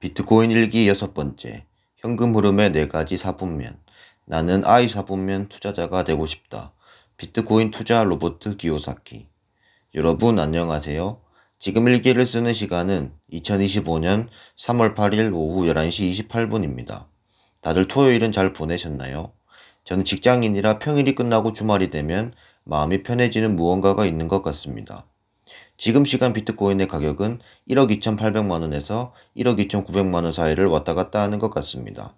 비트코인 일기 6번째. 현금 흐름의 4가지 사분면. 나는 I 사분면 투자자가 되고 싶다. 비트코인 투자 로버트 기요사키. 여러분 안녕하세요. 지금 일기를 쓰는 시간은 2025년 3월 8일 오후 11시 28분입니다. 다들 토요일은 잘 보내셨나요? 저는 직장인이라 평일이 끝나고 주말이 되면 마음이 편해지는 무언가가 있는 것 같습니다. 지금 시간 비트코인의 가격은 1억 2,800만원에서 1억 2,900만원 사이를 왔다 갔다 하는 것 같습니다.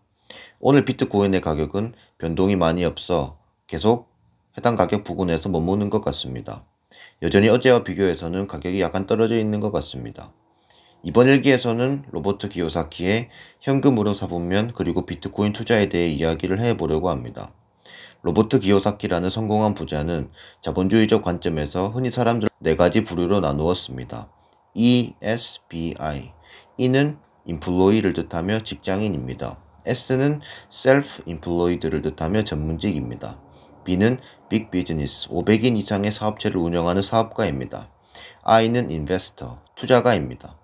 오늘 비트코인의 가격은 변동이 많이 없어 계속 해당 가격 부근에서 머무는 것 같습니다. 여전히 어제와 비교해서는 가격이 약간 떨어져 있는 것 같습니다. 이번 일기에서는 로버트 기요사키의 현금 흐름 사분면 그리고 비트코인 투자에 대해 이야기를 해보려고 합니다. 로버트 기요사키라는 성공한 부자는 자본주의적 관점에서 흔히 사람들을 4가지 부류로 나누었습니다. ESBI. E는 employee를 뜻하며 직장인입니다. S는 self-employed를 뜻하며 전문직입니다. B는 big business, 500인 이상의 사업체를 운영하는 사업가입니다. I는 investor, 투자가입니다.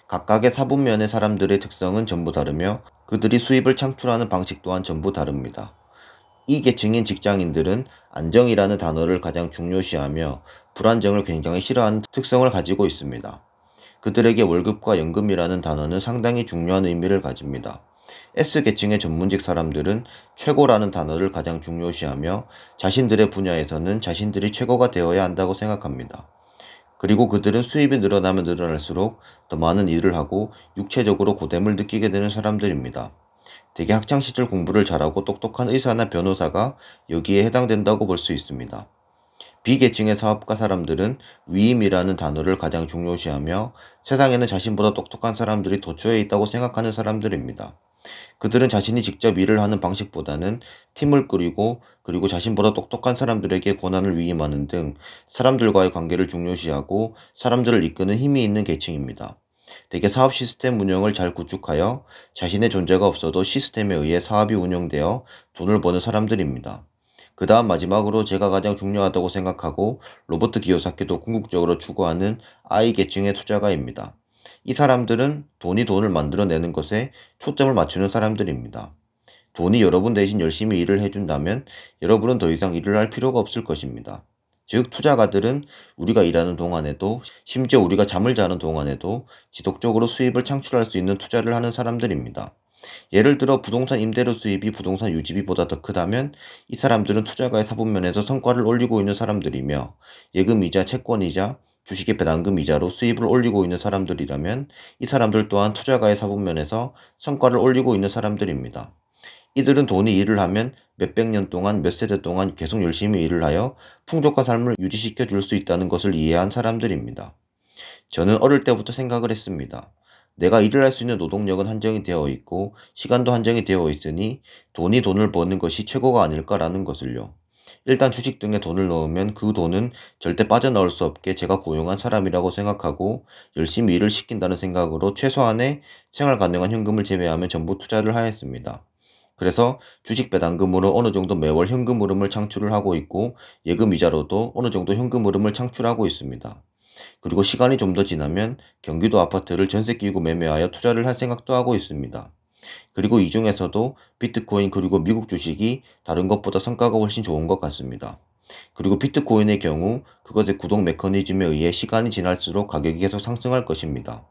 각각의 사분면의 사람들의 특성은 전부 다르며 그들이 수입을 창출하는 방식 또한 전부 다릅니다. 이 계층인 직장인들은 안정이라는 단어를 가장 중요시하며 불안정을 굉장히 싫어하는 특성을 가지고 있습니다. 그들에게 월급과 연금이라는 단어는 상당히 중요한 의미를 가집니다. S계층의 전문직 사람들은 최고라는 단어를 가장 중요시하며 자신들의 분야에서는 자신들이 최고가 되어야 한다고 생각합니다. 그리고 그들은 수입이 늘어나면 늘어날수록 더 많은 일을 하고 육체적으로 고됨을 느끼게 되는 사람들입니다. 대개 학창시절 공부를 잘하고 똑똑한 의사나 변호사가 여기에 해당된다고 볼 수 있습니다. B계층의 사업가 사람들은 위임이라는 단어를 가장 중요시하며 세상에는 자신보다 똑똑한 사람들이 도처에 있다고 생각하는 사람들입니다. 그들은 자신이 직접 일을 하는 방식보다는 팀을 꾸리고 그리고 자신보다 똑똑한 사람들에게 권한을 위임하는 등 사람들과의 관계를 중요시하고 사람들을 이끄는 힘이 있는 계층입니다. 대개 사업 시스템 운영을 잘 구축하여 자신의 존재가 없어도 시스템에 의해 사업이 운영되어 돈을 버는 사람들입니다. 그 다음 마지막으로 제가 가장 중요하다고 생각하고 로버트 기요사키도 궁극적으로 추구하는 I 계층의 투자가입니다. 이 사람들은 돈이 돈을 만들어내는 것에 초점을 맞추는 사람들입니다. 돈이 여러분 대신 열심히 일을 해준다면 여러분은 더 이상 일을 할 필요가 없을 것입니다. 즉 투자가들은 우리가 일하는 동안에도 심지어 우리가 잠을 자는 동안에도 지속적으로 수입을 창출할 수 있는 투자를 하는 사람들입니다. 예를 들어 부동산 임대료 수입이 부동산 유지비보다 더 크다면 이 사람들은 투자가의 사분면에서 성과를 올리고 있는 사람들이며 예금이자 채권이자 주식의 배당금 이자로 수입을 올리고 있는 사람들이라면 이 사람들 또한 투자가의 사분면에서 성과를 올리고 있는 사람들입니다. 이들은 돈이 일을 하면 몇백 년 동안 몇 세대 동안 계속 열심히 일을 하여 풍족한 삶을 유지시켜 줄 수 있다는 것을 이해한 사람들입니다. 저는 어릴 때부터 생각을 했습니다. 내가 일을 할 수 있는 노동력은 한정이 되어 있고 시간도 한정이 되어 있으니 돈이 돈을 버는 것이 최고가 아닐까라는 것을요. 일단 주식 등에 돈을 넣으면 그 돈은 절대 빠져나올 수 없게 제가 고용한 사람이라고 생각하고 열심히 일을 시킨다는 생각으로 최소한의 생활 가능한 현금을 제외하면 전부 투자를 하였습니다. 그래서 주식 배당금으로 어느 정도 매월 현금 흐름을 창출을 하고 있고 예금 이자로도 어느 정도 현금 흐름을 창출하고 있습니다. 그리고 시간이 좀 더 지나면 경기도 아파트를 전세 끼고 매매하여 투자를 할 생각도 하고 있습니다. 그리고 이 중에서도 비트코인 그리고 미국 주식이 다른 것보다 성과가 훨씬 좋은 것 같습니다. 그리고 비트코인의 경우 그것의 구동 메커니즘에 의해 시간이 지날수록 가격이 계속 상승할 것입니다.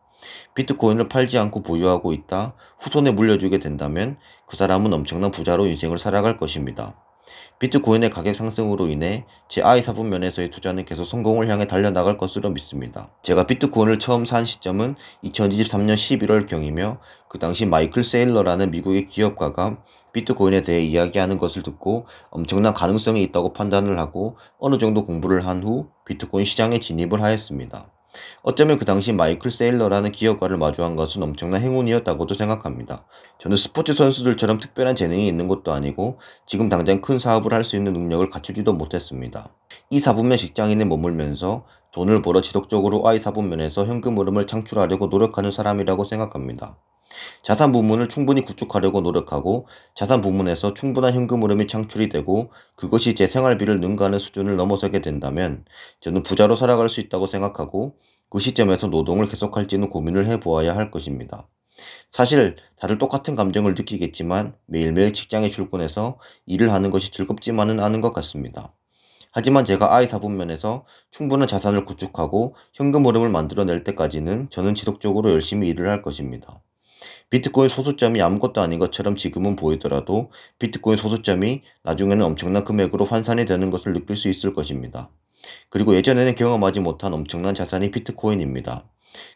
비트코인을 팔지 않고 보유하고 있다 후손에 물려주게 된다면 그 사람은 엄청난 부자로 인생을 살아갈 것입니다. 비트코인의 가격 상승으로 인해 제 I 사분면에서의 투자는 계속 성공을 향해 달려나갈 것으로 믿습니다. 제가 비트코인을 처음 산 시점은 2023년 11월경이며 그 당시 마이클 세일러라는 미국의 기업가가 비트코인에 대해 이야기하는 것을 듣고 엄청난 가능성이 있다고 판단을 하고 어느 정도 공부를 한 후 비트코인 시장에 진입을 하였습니다. 어쩌면 그 당시 마이클 세일러라는 기업가를 마주한 것은 엄청난 행운이었다고도 생각합니다. 저는 스포츠 선수들처럼 특별한 재능이 있는 것도 아니고 지금 당장 큰 사업을 할 수 있는 능력을 갖추지도 못했습니다. 이 사분면 직장인에 머물면서 돈을 벌어 지속적으로 I 사분면에서 현금 흐름을 창출하려고 노력하는 사람이라고 생각합니다. 자산 부문을 충분히 구축하려고 노력하고 자산 부문에서 충분한 현금 흐름이 창출이 되고 그것이 제 생활비를 능가하는 수준을 넘어서게 된다면 저는 부자로 살아갈 수 있다고 생각하고 그 시점에서 노동을 계속할지는 고민을 해보아야 할 것입니다. 사실 다들 똑같은 감정을 느끼겠지만 매일매일 직장에 출근해서 일을 하는 것이 즐겁지만은 않은 것 같습니다. 하지만 제가 아이 사분면에서 충분한 자산을 구축하고 현금 흐름을 만들어낼 때까지는 저는 지속적으로 열심히 일을 할 것입니다. 비트코인 소수점이 아무것도 아닌 것처럼 지금은 보이더라도 비트코인 소수점이 나중에는 엄청난 금액으로 환산이 되는 것을 느낄 수 있을 것입니다. 그리고 예전에는 경험하지 못한 엄청난 자산이 비트코인입니다.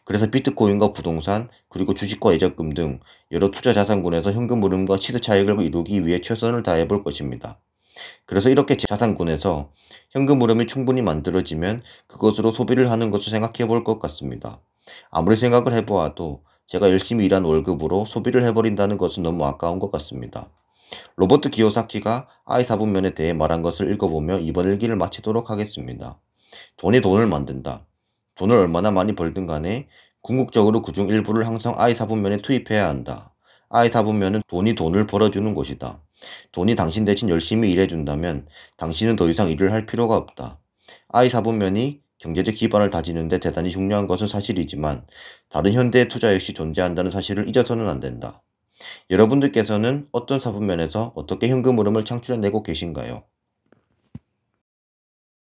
그래서 비트코인과 부동산, 그리고 주식과 예적금 등 여러 투자 자산군에서 현금 흐름과 시세 차익을 이루기 위해 최선을 다해 볼 것입니다. 그래서 이렇게 자산군에서 현금 흐름이 충분히 만들어지면 그것으로 소비를 하는 것을 생각해 볼 것 같습니다. 아무리 생각을 해보아도 제가 열심히 일한 월급으로 소비를 해버린다는 것은 너무 아까운 것 같습니다. 로버트 기요사키가 아이 사분면에 대해 말한 것을 읽어보며 이번 일기를 마치도록 하겠습니다. 돈이 돈을 만든다. 돈을 얼마나 많이 벌든 간에 궁극적으로 그중 일부를 항상 아이 사분면에 투입해야 한다. 아이 사분면은 돈이 돈을 벌어주는 곳이다. 돈이 당신 대신 열심히 일해준다면 당신은 더 이상 일을 할 필요가 없다. 아이 사분면이 경제적 기반을 다지는데 대단히 중요한 것은 사실이지만 다른 현대의 투자 역시 존재한다는 사실을 잊어서는 안 된다. 여러분들께서는 어떤 사분면에서 어떻게 현금 흐름을 창출해내고 계신가요?